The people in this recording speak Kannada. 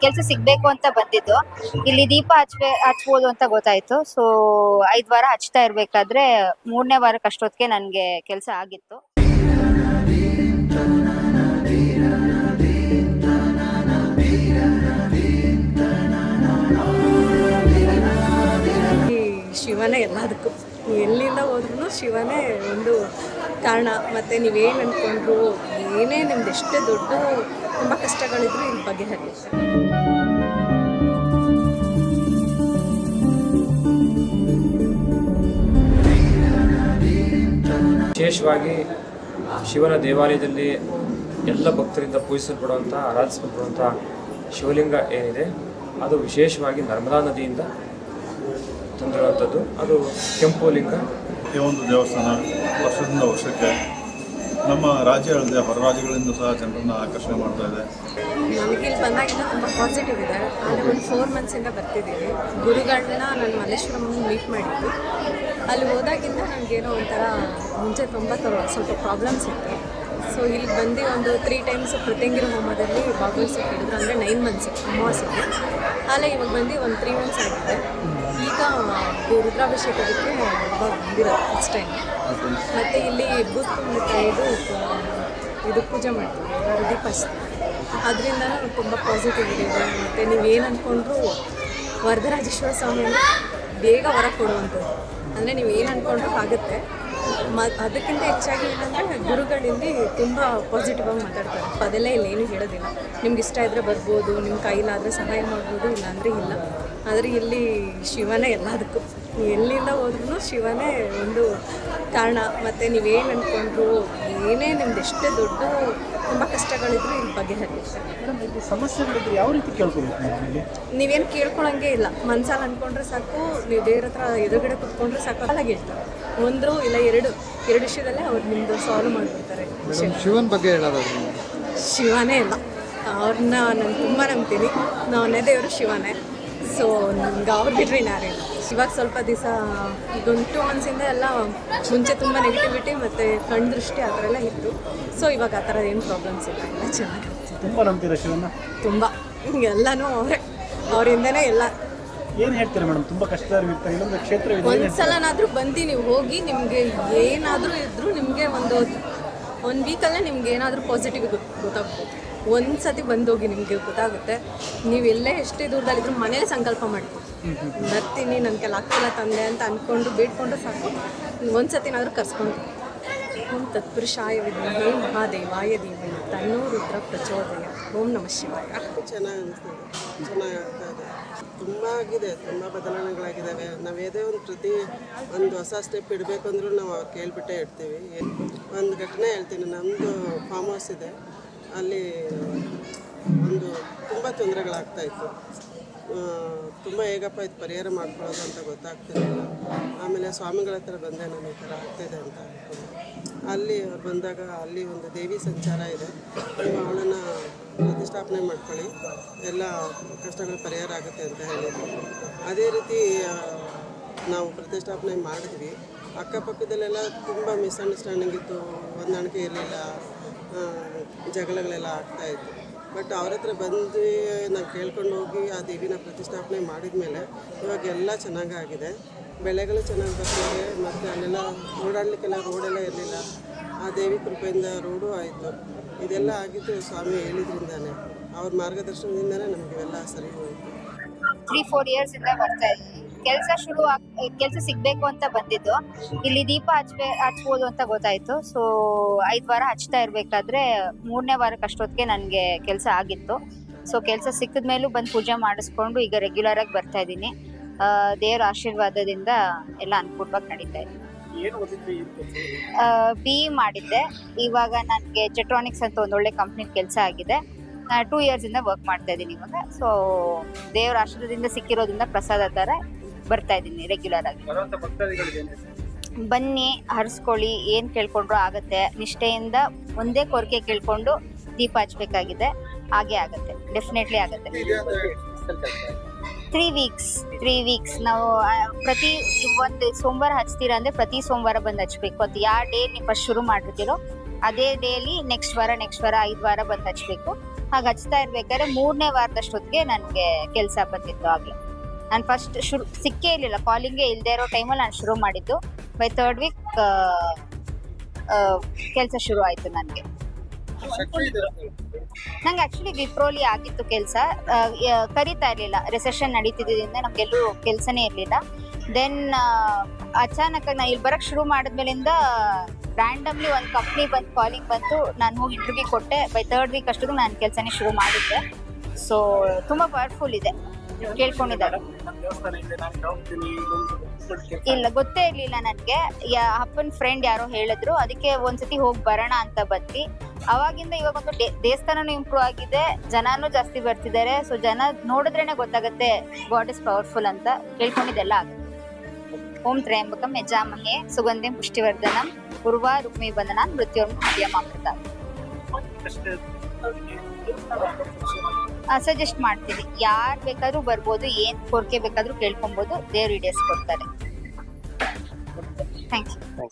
ಕೆಲಸ ಸಿಗ್ಬೇಕು ಅಂತ ಬಂದಿದ್ದು. ಇಲ್ಲಿ ದೀಪ ಹಚ್ಬೋದು ಅಂತ ಗೊತ್ತಾಯ್ತು. ಸೊ 5 ವಾರ ಹಚ್ತಾ ಇರ್ಬೇಕಾದ್ರೆ 3ನೇ ವಾರಕ್ಕೆ ಅಷ್ಟೊತ್ತಿಗೆ ನನ್ಗೆ ಕೆಲಸ ಆಗಿತ್ತು. ಶಿವನೇ ಎಲ್ಲದಕ್ಕೂ, ಎಲ್ಲಿಂದ ಹೋದ್ರೂ ಶಿವನೇ ಒಂದು ಕಾರಣ. ಮತ್ತು ನೀವೇನು ಅಂದ್ಕೊಂಡ್ರು, ಏನೇ ನಿಮ್ದು ಎಷ್ಟೇ ದೊಡ್ಡ ತುಂಬ ಕಷ್ಟಗಳಿದ್ರು ಇಲ್ಲಿ ಬಗೆಹರಿಯುತ್ತೆ. ವಿಶೇಷವಾಗಿ ಶಿವನ ದೇವಾಲಯದಲ್ಲಿ ಎಲ್ಲ ಭಕ್ತರಿಂದ ಪೂಜಿಸಲ್ಪಡುವಂಥ ಆರಾಧಿಸಲ್ಪಡುವಂಥ ಶಿವಲಿಂಗ ಏನಿದೆ ಅದು ವಿಶೇಷವಾಗಿ ನರ್ಮದಾ ನದಿಯಿಂದ ತಂದಿರುವಂಥದ್ದು. ಅದು ಕೆಂಪು ಲಿಂಗ. ಈ ಒಂದು ದೇವಸ್ಥಾನ ವರ್ಷದಿಂದ ವರ್ಷಕ್ಕೆ ನಮ್ಮ ರಾಜ್ಯ ಅಲ್ಲದೆ ಹೊರ ರಾಜ್ಯಗಳಿಂದ ಸಹ ಜನರನ್ನು ಆಕರ್ಷಣೆ ಮಾಡ್ತಾ ಇದೆ. ನಮಗಿಲ್ಲಿ ಬಂದಾಗಿಂದ ತುಂಬ ಪಾಸಿಟಿವ್ ಇದೆ. ಆದರೆ ಒಂದು 4 ಮಂತ್ಸಿಂದ ಬರ್ತಿದ್ದೀವಿ. ಗುರುಗಳನ್ನ ನಾನು ಮಲ್ಲೇಶ್ವರಂ ಮೀಟ್ ಮಾಡಿದ್ದು. ಅಲ್ಲಿ ಹೋದಾಗಿಂದ ನನಗೇನೋ ಒಂಥರ ಮುಂಚೆ ಸ್ವಲ್ಪ ಪ್ರಾಬ್ಲಮ್ಸ್ ಇತ್ತು. ಸೊ ಇಲ್ಲಿ ಬಂದು ಒಂದು 3 ಟೈಮ್ಸ್ ಪ್ರತ್ಯಂಗಿರ ಹೋಮದಲ್ಲಿ ಭಾಗವಹಿಸೋಕೆ ಹೇಳಿದ್ರು. ಅಂದರೆ 9 ಮಂತ್ಸ್ ಅಮಾವಾಸ್ಯೆಗೆ. ಅಲ್ಲೇ ಇವಾಗ ಬಂದು ಒಂದು 3 ಮಂತ್ಸ್ ಆಗಿದೆ. ಈಗ ರುದ್ರಾಭಿಷೇಕಕ್ಕೆ ಬಂದಿರೋದು ಫಸ್ಟ್ ಟೈಮ್. ಮತ್ತು ಇಲ್ಲಿ ಇದು ಪೂಜೆ ಮಾಡ್ತೀವಿ, ದೀಪ ಹಚ್ತೀವಿ. ಅದರಿಂದ ತುಂಬ ಪಾಸಿಟಿವ್ ಇದೆ. ಮತ್ತು ನೀವೇನು ಅಂದ್ಕೊಂಡ್ರು ವರದರಾಜೇಶ್ವರ ಸ್ವಾಮಿಯನ್ನು ಬೇಗ ಹೊರ ಕೊಡುವಂಥದ್ದು. ಅಂದರೆ ನೀವು ಏನು ಅಂದ್ಕೊಂಡ್ರು ಆಗುತ್ತೆ. ಅದಕ್ಕಿಂತ ಹೆಚ್ಚಾಗಿ ಏನಂದರೆ ಗುರುಗಳಿಂದ ತುಂಬ ಪಾಸಿಟಿವ್ ಆಗಿ ಮಾತಾಡ್ತಾರೆ. ಅದೆಲ್ಲ ಇಲ್ಲಿ ಏನೂ ಹೇಳೋದಿಲ್ಲ. ನಿಮ್ಗೆ ಇಷ್ಟ ಇದ್ದರೆ ಬರ್ಬೋದು, ನಿಮ್ಮ ಕೈಲಾದರೆ ಸಹಾಯ ಮಾಡ್ಬೋದು, ಇಲ್ಲಾಂದರೆ ಇಲ್ಲ. ಆದರೆ ಇಲ್ಲಿ ಶಿವನೇ ಎಲ್ಲದಕ್ಕೂ, ಎಲ್ಲಿಂದ ಹೋದ್ರೂ ಶಿವನೇ ಒಂದು ಕಾರಣ. ಮತ್ತು ನೀವೇನು ಅಂದ್ಕೊಂಡ್ರು, ಏನೇ ನಿಮ್ದು ಎಷ್ಟೇ ದೊಡ್ಡ ತುಂಬ ಕಷ್ಟಗಳಿದ್ರು ಇಲ್ಲಿ ಬಗೆಹರಿಯುತ್ತೆ. ಸಮಸ್ಯೆಗಳಿದ್ರೆ ಯಾವ ರೀತಿ ಕೇಳ್ಕೊಬೇಕು? ನೀವೇನು ಕೇಳ್ಕೊಳಂಗೆ ಇಲ್ಲ. ಮನ್ಸಲ್ಲಿ ಅಂದ್ಕೊಂಡ್ರೆ ಸಾಕು, ನೀವು ದೇವ್ರ ಹತ್ರ ಎದುರುಗಡೆ ಕುತ್ಕೊಂಡ್ರೆ ಸಾಕು, ಅಲ್ಲಾಗಿ ಹೇಳ್ತಾರೆ. ಒಂದು ಇಲ್ಲ ಎರಡು ವಿಷಯದಲ್ಲೇ ಅವ್ರು ನಿಮ್ಮದು ಸಾಲ್ವ್ ಮಾಡಿಬಿಡ್ತಾರೆ. ಶಿವನ ಬಗ್ಗೆ ಹೇಳೋದಾದ್ರೆ ಶಿವನೇ ಇಲ್ಲ, ಅವ್ರನ್ನ ನಾನು ತುಂಬ ನಂಬ್ತೀನಿ. ನಾನೇ ದೇವರು ಶಿವನೇ. ಸೊ ನಮ್ಗೆ ಅವ್ರು ಬಿಟ್ಟರೆ ಇನ್ನಾರೇನು. ಇವಾಗ ಸ್ವಲ್ಪ ದಿವಸ ಇದೊಂದು 2 ಮಂತ್ಸಿಂದ ಎಲ್ಲ ಮುಂಚೆ ತುಂಬ ನೆಗೆಟಿವಿಟಿ ಮತ್ತು ಕಣ್ಣು ದೃಷ್ಟಿ ಆ ಥರ ಎಲ್ಲ ಇತ್ತು. ಸೊ ಇವಾಗ ಆ ಥರ ಏನು ಪ್ರಾಬ್ಲಮ್ಸ್ ಇಲ್ಲ, ಎಲ್ಲ ಚೆನ್ನಾಗಿರುತ್ತೆ. ತುಂಬ ನಂಬ್ತೀರಾ ಶಿವನ? ತುಂಬ, ಎಲ್ಲನೂ ಅವರಿಂದನೇ ಎಲ್ಲ. ಏನು ಹೇಳ್ತೀರಾ ಮೇಡಮ್? ತುಂಬ ಕಷ್ಟ ಇರ್ತಾರೆ, ಇಲ್ಲೊಂದು ಕ್ಷೇತ್ರ ಒಂದ್ಸಲನಾದರೂ ಬಂದು ನೀವು ಹೋಗಿ, ನಿಮಗೆ ಏನಾದರೂ ಇದ್ದರೂ ನಿಮಗೆ ಒಂದು ವೀಕಲ್ಲೇ ನಿಮ್ಗೆ ಏನಾದರೂ ಪಾಸಿಟಿವ್ ಗೊತ್ತಾಗ್ಬೋದು. ಒಂದು ಸತಿ ಬಂದೋಗಿ ನಿಮಗೆ ಗೊತ್ತಾಗುತ್ತೆ. ನೀವೆಲ್ಲೇ ಎಷ್ಟೇ ದೂರದಲ್ಲಿದ್ದರೂ ಮನೇಲಿ ಸಂಕಲ್ಪ ಮಾಡ್ಬೋದು, ಬರ್ತೀನಿ, ನನ್ನ ಕೆಲ ಆಗ್ತಿಲ್ಲ ತಂದೆ ಅಂತ ಅಂದ್ಕೊಂಡು ಬೇಡ್ಕೊಂಡು ಸಾಕು. ಒಂದು ಸತಿನಾದರೂ ಕರ್ಸ್ಕೊಂಡು ಓಂ ತತ್ಪುರುಷಾಯ ವಿದ್ಮಹೇ ಮಹಾದೇವಾಯ ಧೀಮಹಿ ತನ್ನೋ ರುದ್ರ ಪ್ರಚೋದಯ. ಓಂ ನಮಃ ಶಿವಾಯ. ಚೆನ್ನಾಗಿ ಅನಿಸ್ತದೆ, ಚೆನ್ನಾಗಿ ಆಗ್ತಾ ಇದೆ. ತುಂಬ ಆಗಿದೆ, ತುಂಬ ಬದಲಾವಣೆಗಳಾಗಿದ್ದಾವೆ. ನಾವು ಯಾವುದೇ ಒಂದು ಹೊಸ ಸ್ಟೆಪ್ ಇಡಬೇಕು ಅಂದರೂ ನಾವು ಅವ್ರು ಕೇಳಿಬಿಟ್ಟೇ ಇಡ್ತೀವಿ. ಒಂದು ಘಟನೆ ಹೇಳ್ತೀನಿ. ನಮ್ಮದು ಫಾರ್ಮ್ ಹೌಸ್ ಇದೆ, ಅಲ್ಲಿ ತುಂಬ ತೊಂದರೆಗಳಾಗ್ತಾಯಿತ್ತು. ತುಂಬ ಹೇಗಪ್ಪ ಇದು ಪರಿಹಾರ ಮಾಡ್ಕೊಳ್ಳೋದು ಅಂತ ಗೊತ್ತಾಗ್ತಿರಲಿಲ್ಲ. ಆಮೇಲೆ ಸ್ವಾಮಿಗಳ ಹತ್ರ ಬಂದೆ, ನಾನು ಈ ಥರ ಆಗ್ತಾಯಿದೆ ಅಂತ ಅಂದ್ಕೊಂಡು. ಅಲ್ಲಿ ಅವ್ರು ಬಂದಾಗ ಅಲ್ಲಿ ಒಂದು ದೇವಿ ಸಂಚಾರ ಇದೆ, ನೀವು ಅವಳನ್ನು ಪ್ರತಿಷ್ಠಾಪನೆ ಮಾಡ್ಕೊಳ್ಳಿ, ಎಲ್ಲ ಕಷ್ಟಗಳು ಪರಿಹಾರ ಆಗುತ್ತೆ ಅಂತ ಹೇಳಿದ್ರು. ಅದೇ ರೀತಿ ನಾವು ಪ್ರತಿಷ್ಠಾಪನೆ ಮಾಡಿದ್ವಿ. ಅಕ್ಕಪಕ್ಕದಲ್ಲೆಲ್ಲ ತುಂಬ ಮಿಸ್ಅಂಡರ್ಸ್ಟ್ಯಾಂಡಿಂಗ್ ಇತ್ತು, ಹೊಂದಾಣಿಕೆ ಇರಲಿಲ್ಲ, ಜಗಳಗಳೆಲ್ಲ ಆಗ್ತಾಯಿತ್ತು. ಬಟ್ ಅವ್ರ ಹತ್ರ ಬಂದು ನಾವು ಕೇಳ್ಕೊಂಡು ಹೋಗಿ ಆ ದೇವಿನ ಪ್ರತಿಷ್ಠಾಪನೆ ಮಾಡಿದ ಮೇಲೆ ಇವಾಗ ಎಲ್ಲ ಚೆನ್ನಾಗಾಗಿದೆ. ಬೆಳೆಗಳು ಚೆನ್ನಾಗಿ ಬರ್ತಿದೆ. ಮತ್ತು ಅಲ್ಲೆಲ್ಲ ಓಡಾಡಲಿಕ್ಕೆಲ್ಲ ರೋಡೆಲ್ಲ ಇರಲಿಲ್ಲ, ಆ ದೇವಿ ಕೃಪೆಯಿಂದ ರೋಡು ಆಯಿತು. ಇದೆಲ್ಲ ಆಗಿದ್ದು ಸ್ವಾಮಿ ಹೇಳಿದ್ರಿಂದಾನೆ, ಅವ್ರ ಮಾರ್ಗದರ್ಶನದಿಂದನೇ ನಮಗೆಲ್ಲ ಸರಿ ಹೋಯಿತು. 3-4 ಇಯರ್ಸ್ ಇಂದ ಬರ್ತಾ ಇದ್ದೀನಿ. ಕೆಲಸ ಸಿಗ್ಬೇಕು ಅಂತ ಬಂದಿದ್ದು. ಇಲ್ಲಿ ದೀಪ ಹಚ್ಬೋದು ಅಂತ ಗೊತ್ತಾಯ್ತು. ಸೊ 5 ವಾರ ಹಚ್ತಾ ಇರ್ಬೇಕಾದ್ರೆ 3ನೇ ವಾರಕ್ಕೆ ಅಷ್ಟೊತ್ತಿಗೆ ನನ್ಗೆ ಕೆಲಸ ಆಗಿತ್ತು. ಸೊ ಕೆಲಸ ಸಿಕ್ಕಿದ ಮೇಲೂ ಬಂದು ಪೂಜೆ ಮಾಡಿಸ್ಕೊಂಡು ಈಗ ರೆಗ್ಯುಲರ್ ಆಗಿ ಬರ್ತಾ ಇದ್ದೀನಿ. ದೇವರ ಆಶೀರ್ವಾದದಿಂದ ಎಲ್ಲ ಅನುಕೂಲವಾಗಿ ನಡೀತಾ ಇದೆ. BE ಮಾಡಿದ್ದೆ. ಇವಾಗ ನನಗೆ ಜೆಟ್ರಾನಿಕ್ಸ್ ಅಂತ ಒಂದೊಳ್ಳೆ ಕಂಪ್ನಿ ಕೆಲಸ ಆಗಿದೆ. 2 ಇಯರ್ಸ್ ಇಂದ ವರ್ಕ್ ಮಾಡ್ತಾ ಇದ್ದೀನಿ ಇವಾಗ. ಸೊ ದೇವರ ಆಶೀರ್ವಾದದಿಂದ ಸಿಕ್ಕಿರೋದ್ರಿಂದ ಪ್ರಸಾದ ಥರ ಬರ್ತಾ ಇದ್ದೀನಿ ರೆಗ್ಯುಲರ್ ಆಗಿ. ಬನ್ನಿ, ಹರಿಸ್ಕೊಳ್ಳಿ, ಏನು ಕೇಳ್ಕೊಂಡ್ರು ಆಗುತ್ತೆ. ನಿಷ್ಠೆಯಿಂದ ಒಂದೇ ಕೋರಿಕೆ ಕೇಳ್ಕೊಂಡು ದೀಪ ಹಚ್ಬೇಕಾಗಿದೆ, ಹಾಗೆ ಆಗುತ್ತೆ, ಡೆಫಿನೆಟ್ಲಿ ಆಗುತ್ತೆ. 3 ವೀಕ್ಸ್ ನಾವು ಪ್ರತಿ ಒಂದು ಸೋಮವಾರ ಹಚ್ತೀರಾ ಅಂದರೆ ಪ್ರತಿ ಸೋಮವಾರ ಬಂದು ಹಚ್ಬೇಕು. ಅದು ಯಾವ ಡೇ ನೀವು ಫಸ್ಟ್ ಶುರು ಮಾಡಿರ್ತೀರೋ ಅದೇ ಡೇಲಿ ನೆಕ್ಸ್ಟ್ ವಾರ 5 ವಾರ ಬಂದು ಹಚ್ಬೇಕು. ಹಾಗೆ ಹಚ್ತಾ ಇರ್ಬೇಕಾದ್ರೆ 3ನೇ ವಾರದಷ್ಟೊತ್ತಿಗೆ ನನಗೆ ಕೆಲಸ ಬಂದಿತ್ತು. ಆಗ್ಲೇ ನಾನು ಫಸ್ಟ್ ಸಿಕ್ಕೇ ಇರಲಿಲ್ಲ, ಕಾಲಿಂಗೇ ಇಲ್ಲದೆ ಇರೋ ಟೈಮಲ್ಲಿ ನಾನು ಶುರು ಮಾಡಿದ್ದು. ಬೈ 3rd ವೀಕ್ ಕೆಲಸ ಶುರು ಆಯಿತು ನನಗೆ. ನಂಗೆ ಆ್ಯಕ್ಚುಲಿ ವಿಪ್ರೋಲಿ ಆಗಿತ್ತು ಕೆಲಸ, ಕರೀತಾ ಇರಲಿಲ್ಲ. ರಿಸೆಷನ್ ನಡೀತಿದ್ದರಿಂದ ನಮಗೆಲ್ಲೂ ಕೆಲಸನೇ ಇರಲಿಲ್ಲ. ದೆನ್ ಅಚಾನಕ್ ನಾನು ಇಲ್ಲಿ ಬರೋಕ್ಕೆ ಶುರು ಮಾಡಿದ್ಮೇಲಿಂದ ರ್ಯಾಂಡಮ್ಲಿ ಒಂದು ಕಂಪ್ನಿ ಬಂದು ಕಾಲಿಂಗ್ ಬಂತು. ನಾನು ಹೋಗಿ ಇಂಟರ್ವ್ಯೂ ಕೊಟ್ಟೆ. ಬೈ 3rd ವೀಕ್ ಅಷ್ಟೊತ್ತಿಗೆ ನಾನು ಕೆಲಸನೇ ಶುರು ಮಾಡಿದ್ದೆ. ಸೊ ತುಂಬ ಪವರ್ಫುಲ್ ಇದೆ, ಕೇಳ್ಕೊಂಡಿದ್ದಾರೆ. ಇಲ್ಲ, ಗೊತ್ತೇ ಇರಲಿಲ್ಲ ನನಗೆ. ಅಪ್ಪನ ಫ್ರೆಂಡ್ ಯಾರೋ ಹೇಳಿದ್ರು, ಅದಕ್ಕೆ ಒಂದ್ಸತಿ ಹೋಗಿ ಬರೋಣ ಅಂತ ಬಂದ್ವಿ. ಅವಾಗಿಂದ ಇವಾಗ ಒಂದು ದೇವಸ್ಥಾನನೂ ಇಂಪ್ರೂವ್ ಆಗಿದೆ, ಜನನೂ ಜಾಸ್ತಿ ಬರ್ತಿದ್ದಾರೆ. ಸೊ ಜನ ನೋಡಿದ್ರೇನೆ ಗೊತ್ತಾಗುತ್ತೆ ಗಾಡ್ ಇಸ್ ಪವರ್ಫುಲ್ ಅಂತ. ಕೇಳ್ಕೊಂಡಿದ್ದೆಲ್ಲ ಆಗುತ್ತೆ. ಓಂ ತ್ರಯಂಬಕಂ ಯಜಾಮಹೇ ಸುಗಂಧಿಂ ಪುಷ್ಟಿವರ್ಧನಂ ಉರ್ವಾ ರುಕ್ಮಿ ಬಂಧನಾನ್ ಮೃತ್ಯೋರ್ಮುಕ್ಷಯಮಾಮೃತ. ಸಜೆಸ್ಟ್ ಮಾಡ್ತೀನಿ, ಯಾರು ಬೇಕಾದ್ರೂ ಬರ್ಬೋದು, ಏನ್ ಕೋರಿಕೆ ಬೇಕಾದ್ರೂ ಕೇಳ್ಕೊಬೋದು, ದೇವ್ರು ಈಡೇರಿಸ್ಕೊಡ್ತಾರೆ. Thank you.